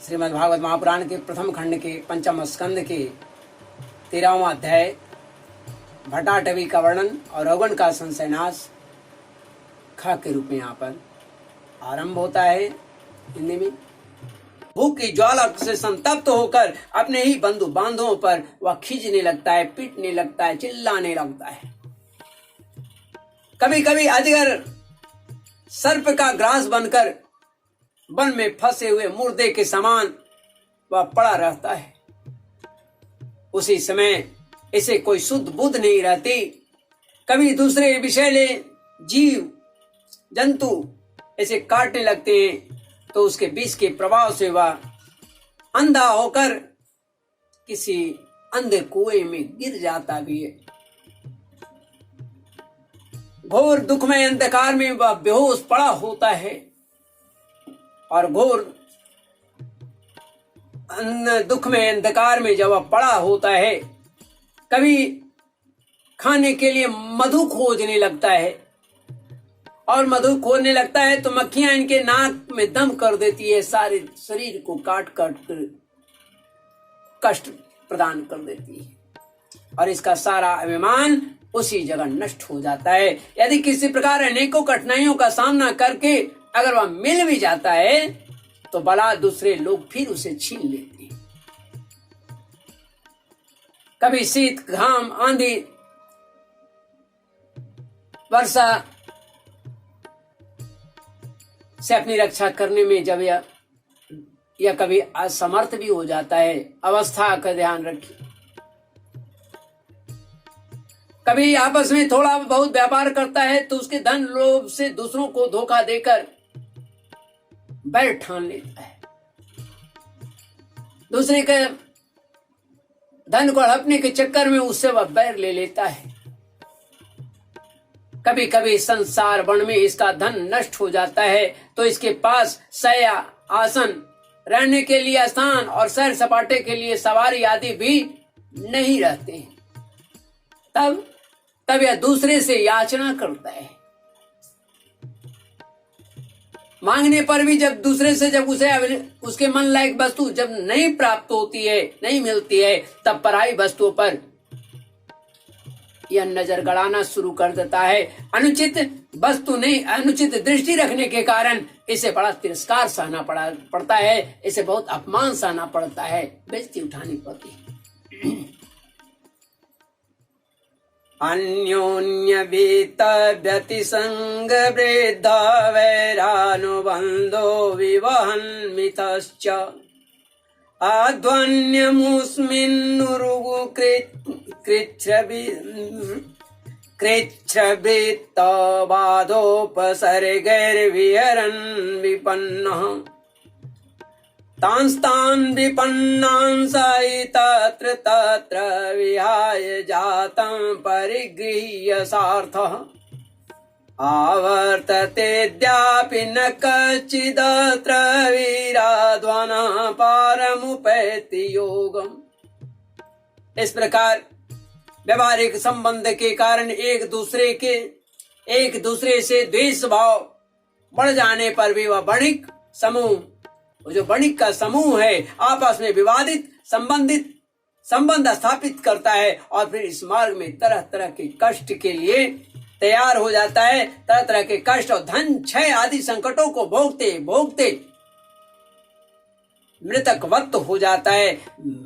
श्रीमद् भागवत महापुराण के प्रथम खंड के पंचम स्कंद के 13वां अध्याय भट्टाटवी का वर्णन और अवगुण का संशयनाश ख के रूप में यहाँ पर आरंभ होता है। हिंदी में भूख की ज्वाला से संतप्त होकर अपने ही बंधु बांधवों पर वह खींचने लगता है, पीटने लगता है, चिल्लाने लगता है। कभी कभी अजगर सर्प का ग्रास बनकर वन में फंसे हुए मुर्दे के समान वह पड़ा रहता है। उसी समय इसे कोई शुद्ध बुद्ध नहीं रहती। कभी दूसरे विषैले जीव जंतु इसे काटने लगते हैं तो उसके विष के प्रभाव से वह अंधा होकर किसी अंधे कुएं में गिर जाता भी है। घोर दुखमय अंधकार में वह बेहोश पड़ा होता है और घोर दुखमय अंधकार में जब वह पड़ा होता है, कभी खाने के लिए मधु खोजने लगता है और मधु खोजने लगता है तो मक्खियां इनके नाक में दम कर देती है, सारे शरीर को काट काट कर कष्ट प्रदान कर देती है और इसका सारा अभिमान उसी जगह नष्ट हो जाता है। यदि किसी प्रकार अनेकों कठिनाइयों का सामना करके अगर वह मिल भी जाता है तो भला दूसरे लोग फिर उसे छीन लेते हैं। कभी शीत, घाम, आंधी, वर्षा से अपनी रक्षा करने में जब या कभी असमर्थ भी हो जाता है, अवस्था का ध्यान रखिए। कभी आपस में थोड़ा बहुत व्यापार करता है तो उसके धन लोभ से दूसरों को धोखा देकर बैर ठान लेता है। दूसरे के धन को हड़पने के चक्कर में उससे वह बैर ले लेता है। कभी कभी संसार वन में इसका धन नष्ट हो जाता है तो इसके पास शैया, आसन, रहने के लिए स्थान और सैर सपाटे के लिए सवारी आदि भी नहीं रहते हैं। तब यह दूसरे से याचना करता है। मांगने पर भी जब दूसरे से जब उसे उसके मन लायक वस्तु जब नहीं प्राप्त होती है, नहीं मिलती है, तब पराई वस्तुओं पर यह नजर गड़ाना शुरू कर देता है। अनुचित वस्तु नहीं, अनुचित दृष्टि रखने के कारण इसे बड़ा तिरस्कार सहना पड़ता है, इसे बहुत अपमान सहना पड़ता है, बेइज्जती उठानी पड़ती है। अन्योन्य व्यतिसंग वृद्ध वैरानुबंधो विवहन मितश्च आध्वन्यमुस्मिन्नुरुगु कृच्छ्रवृत्तबाधोपसर्गैर्विहरन् विपन्नः तांस्तान् विपन्नान् सायि तत्र तत्र विहाय जातं परिगृह्य सार्थः आवर्ततेऽद्यापि न कश्चिदत्र वीराध्वनः पारमुपैति योगम्। इस प्रकार व्यवहारिक संबंध के कारण एक दूसरे से द्वेष भाव बढ़ जाने पर भी वह वणिक समूह, जो वणिक का समूह है, आपस में विवादित संबंध स्थापित करता है और फिर इस मार्ग में तरह तरह के कष्ट के लिए तैयार हो जाता है। तरह तरह के कष्ट और धन क्षय आदि संकटों को भोगते भोगते मृतकवत हो जाता है,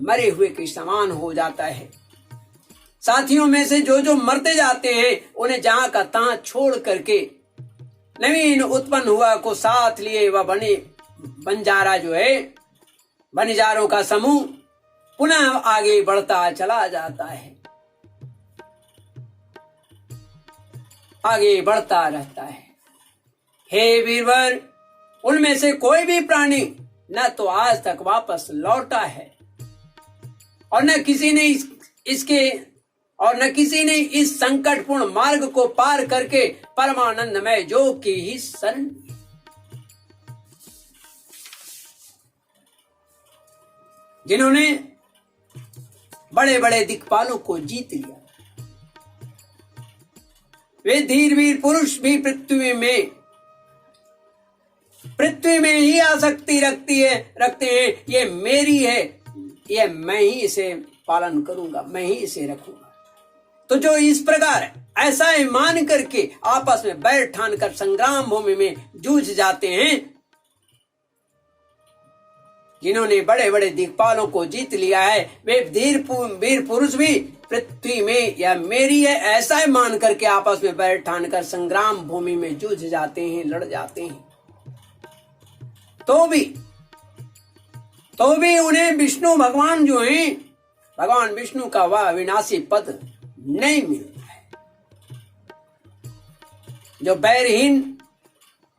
मरे हुए के समान हो जाता है। साथियों में से जो मरते जाते हैं उन्हें जहां का तहां छोड़ करके नवीन उत्पन्न हुआ को साथ लिए वह बंजारा जो है, बनिजारों का समूह पुनः आगे बढ़ता चला जाता है, आगे बढ़ता रहता है। हे वीरवर, उनमें से कोई भी प्राणी न तो आज तक वापस लौटा है और न किसी ने इस संकटपूर्ण मार्ग को पार करके परमानंदमय योग की ही शरण ली। जिन्होंने बड़े बड़े दिक्पालों को जीत लिया, वे धीर वीर पुरुष भी पृथ्वी में ही आसक्ति रखते हैं, ये मेरी है, ये मैं ही इसे पालन करूंगा, मैं ही इसे रखूंगा। तो जो इस प्रकार ऐसा ही मान करके आपस में बैर ठान कर संग्राम भूमि में जूझ जाते हैं, जिन्होंने बड़े बड़े दिक्पालों को जीत लिया है, वे वीर पुरुष भी पृथ्वी में या मेरी है ऐसा ही मान करके आपस में बैर ठान कर संग्राम भूमि में जूझ जाते हैं, लड़ जाते हैं। तो भी उन्हें विष्णु भगवान जो हैं, भगवान विष्णु का वह अविनाशी पद नहीं मिलता है। जो बैरहीन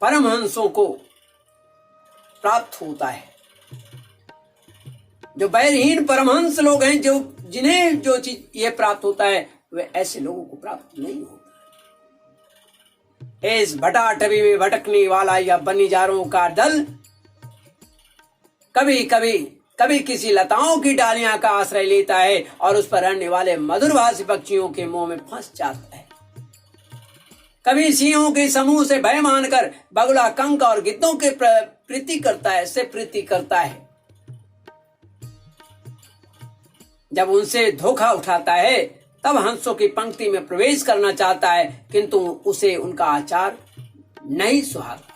परमहंसों को प्राप्त होता है, जो बैरहीन परमहंस लोग हैं, जो जिन्हें जो चीज ये प्राप्त होता है, वे ऐसे लोगों को प्राप्त नहीं होता। इस भटाटवी में भटकने वाला या बनिजारों का दल कभी किसी लताओं की डालियां का आश्रय लेता है और उस पर रहने वाले मधुरभाषी पक्षियों के मुंह में फंस जाता है। कभी सिंहों के समूह से भय मानकर बगुला, कंक और गिद्धों के प्रीति करता है। जब उनसे धोखा उठाता है तब हंसों की पंक्ति में प्रवेश करना चाहता है, किंतु उसे उनका आचार नहीं सुहाता।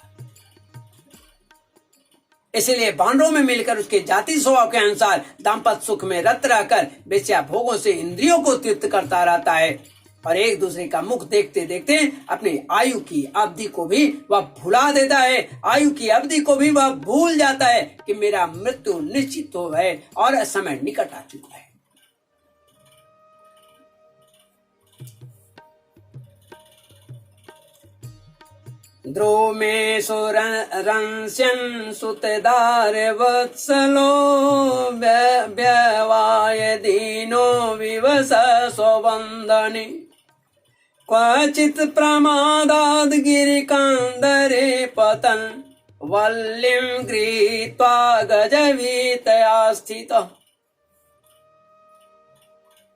इसलिए बानरों में मिलकर उसके जाति स्वभाव के अनुसार दाम्पत्य सुख में रत रहकर बेच्या भोगों से इंद्रियों को तृप्त करता रहता है और एक दूसरे का मुख देखते देखते अपनी आयु की अवधि को भी वह भुला देता है। आयु की अवधि को भी वह भूल जाता है कि मेरा मृत्यु निश्चित हो है और समय निकट आ चुका है। द्रोमेषु रंस्यन् सुतदार वत्सलो व्यवाय दीनो विवस स्वबन्धनि क्वचित् प्रमादाद् गिरिकान्दरे पतन् वल्लीं गृहीत्वा गजवीतया स्थितः।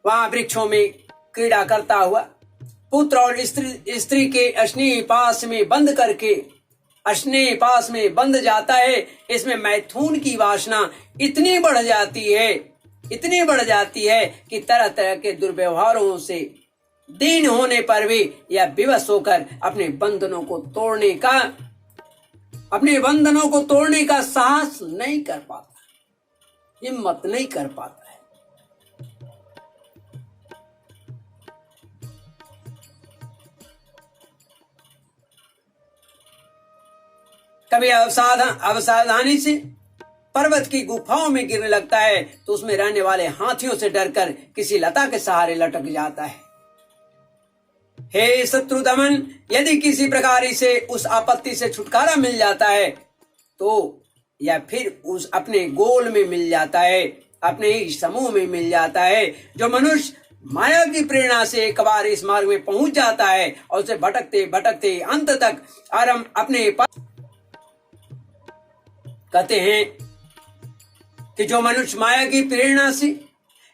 वहां वृक्षों में क्रीड़ा करता हुआ पुत्र और स्त्री के अश्नि पास में बंद जाता है। इसमें मैथुन की वासना इतनी बढ़ जाती है कि तरह तरह के दुर्व्यवहारों से दीन होने पर भी यह विवश होकर अपने बंधनों को तोड़ने का साहस नहीं कर पाता, हिम्मत नहीं कर पाता। कभी अवसावधानी से पर्वत की गुफाओं में गिरने लगता है तो उसमें रहने वाले हाथियों से डरकर किसी लता के सहारे लटक जाता है। हे शत्रुदमन, यदि किसी प्रकार से उस आपत्ति से छुटकारा मिल जाता है तो या फिर उस अपने गोल में मिल जाता है, अपने ही समूह में मिल जाता है। जो मनुष्य माया की प्रेरणा से एक बार इस मार्ग में पहुंच जाता है और उसे भटकते भटकते अंत तक आराम अपने कहते हैं कि जो मनुष्य माया की प्रेरणा से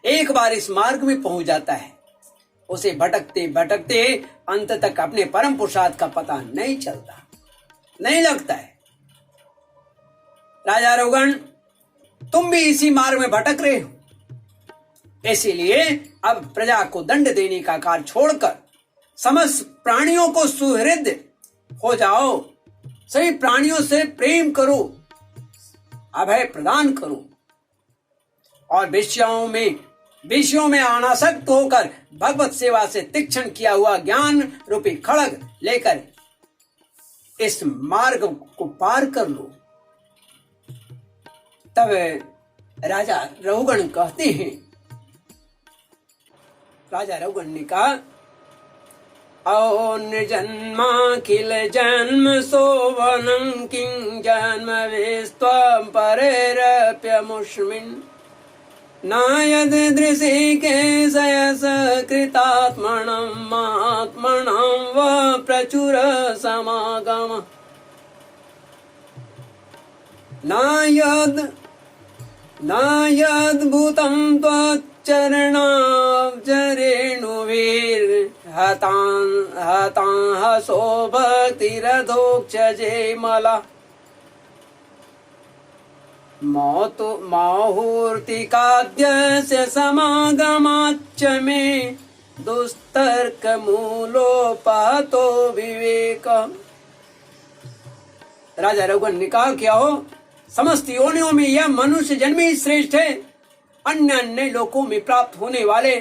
एक बार इस मार्ग में पहुंच जाता है, उसे भटकते भटकते अंत तक अपने परम पुरुषार्थ का पता नहीं चलता, नहीं लगता है। राजा रघुगण, तुम भी इसी मार्ग में भटक रहे हो, इसीलिए अब प्रजा को दंड देने का कार्य छोड़कर समस्त प्राणियों को सुहृद हो जाओ, सभी प्राणियों से प्रेम करो, अभय प्रदान करो और विषयों में अनासक्त होकर भगवत सेवा से तीक्ष्ण किया हुआ ज्ञान रूपी खड़ग लेकर इस मार्ग को पार कर लो। तब राजा रघुगण कहते हैं, राजा रघुगण ने कहा, निर्जन्माखिल जन्म सोवनं किं जन्म विस्त्वं परेरप्यमुष्मिन् न यदृशेकेशयस कृतात्मनं महात्मनं वा प्रचुर समागमः न यद्भूतं त्वच्चरणाब्जरेणुभिर्हतां हसो भक्तिरधोक्षजे मला। माहुर्तिकाद्यस्य समागमाच्च मे दुस्तर्कमूलोपातो विवेक। राजा रघुवन ने कहा, क्या हो, समस्त योनियों में यह मनुष्य जन्म ही श्रेष्ठ है। अन्य अन्य लोकों में प्राप्त होने वाले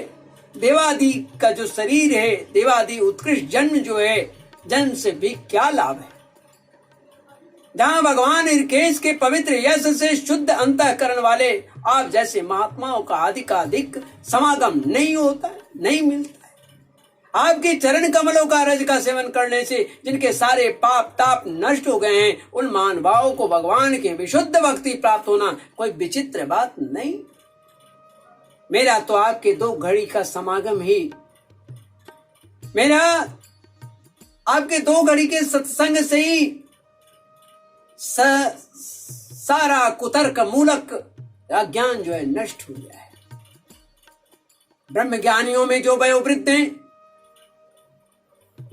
देवादि का जो शरीर है, देवादि उत्कृष्ट जन्म जो है, जन्म से भी क्या लाभ है। जहाँ भगवान ऋषिकेश के पवित्र यश से शुद्ध अंतःकरण वाले आप जैसे महात्माओं का अधिकाधिक समागम नहीं होता है, नहीं मिलता है। आपके चरण कमलों का रज का सेवन करने से जिनके सारे पाप ताप नष्ट हो गए हैं, उन महानुभावों को भगवान के विशुद्ध भक्ति प्राप्त होना कोई विचित्र बात नहीं। मेरा तो आपके 2 घड़ी का समागम ही, मेरा आपके 2 घड़ी के सत्संग से ही सारा कुतर्क मूलक अज्ञान जो है नष्ट हो गया है। ब्रह्म ज्ञानियों में जो वयोवृद्ध हैं,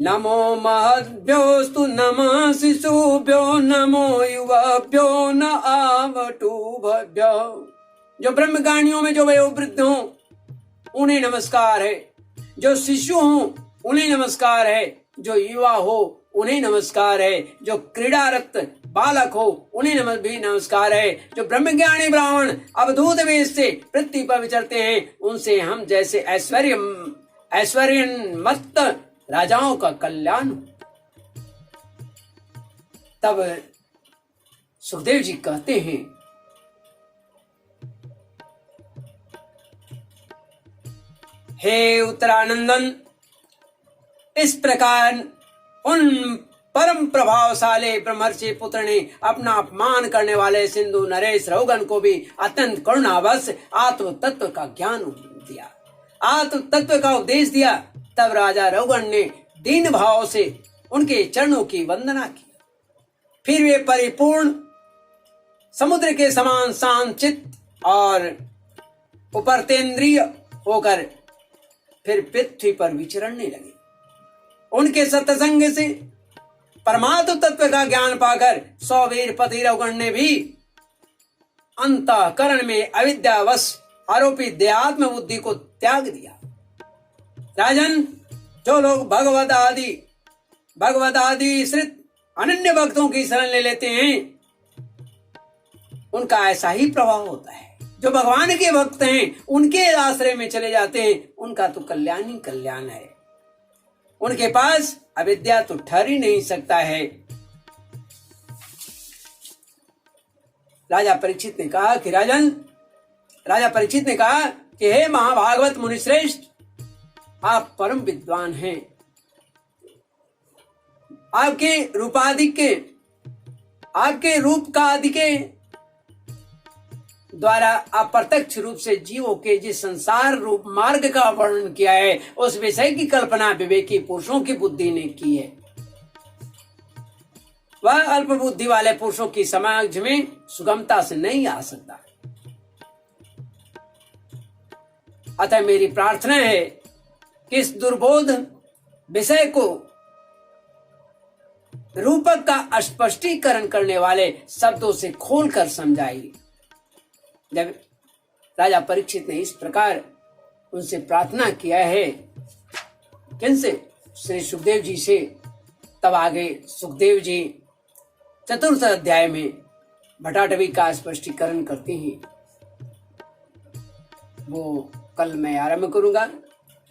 नमो महद्भ्योस्तु नमः शिशुभ्यो नमो युवाभ्यो न आवटुभ्यो। जो ब्रह्म ज्ञानियों में जो वयोवृद्ध हों उन्हें नमस्कार है, जो शिशु हों उन्हें नमस्कार है, जो युवा हो उन्हें नमस्कार है, जो क्रीड़ारत बालक हो उन्हें भी नमस्कार है, जो ब्रह्मज्ञानी ब्राह्मण अवधूत वेश से पृथ्वी पर विचरते हैं, उनसे हम जैसे ऐश्वर्यमत्त राजाओं का कल्याण हो। तब सुखदेव जी कहते हैं, हे उत्तरानंदन, इस प्रकार उन परम प्रभावशाली ब्रह्मर्षि पुत्र ने अपना अपमान करने वाले सिंधु नरेश रघुगण को भी अत्यंत करुणावश आत्म तत्व का ज्ञान दिया, आत्म तत्व का उपदेश दिया। तब राजा रघुगण ने दीन भाव से उनके चरणों की वंदना की। फिर वे परिपूर्ण समुद्र के समान शांत चित्त और उपरतेंद्रिय होकर फिर पृथ्वी पर विचरने लगे। उनके सत्संग से परमात्म तत्व का ज्ञान पाकर सौवीर पति रघुगण ने भी अंतःकरण में अविद्यावश आरोपित देहात्म बुद्धि को त्याग दिया। राजन, जो लोग भगवत आदि श्रित अनन्य भक्तों की शरण ले लेते हैं, उनका ऐसा ही प्रभाव होता है। जो भगवान के भक्त हैं, उनके आश्रय में चले जाते हैं, उनका तो कल्याण ही कल्याण है। उनके पास अविद्या तो ठहर ही नहीं सकता है। राजा परीक्षित ने कहा कि हे महाभागवत मुनिश्रेष्ठ, आप परम विद्वान हैं। आपके रूप का आदि के द्वारा अप्रत्यक्ष रूप से जीवों के जिस संसार रूप मार्ग का वर्णन किया है, उस विषय की कल्पना विवेकी पुरुषों की बुद्धि ने की है। वह अल्प बुद्धि वाले पुरुषों की समझ में सुगमता से नहीं आ सकता। अतः मेरी प्रार्थना है कि इस दुर्बोध विषय को रूपक का स्पष्टीकरण करने वाले शब्दों से खोलकर समझाइए। जब राजा परीक्षित ने इस प्रकार उनसे प्रार्थना किया है, किनसे? श्री सुखदेव जी से। तब आगे सुखदेव जी 4th अध्याय में भट्टाटवी का स्पष्टीकरण करते हैं। वो कल मैं आरंभ करूंगा।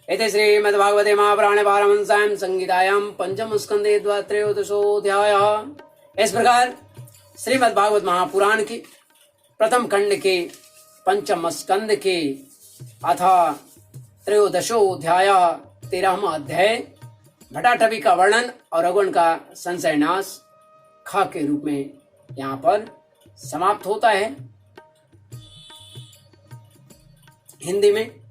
एते श्रीमद्भागवते महापुराणे पारमहंस्यां संहितायां 5म स्कंदे 13अध्याय। इस प्रकार श्रीमद्भागवत महापुराण की प्रथम खंड के 5म स्कंद के अथा 13 अध्याय 13वां अध्याय भट्टाटवी का वर्णन और रघुगण का संशय नाश खा के रूप में यहाँ पर समाप्त होता है। हिंदी में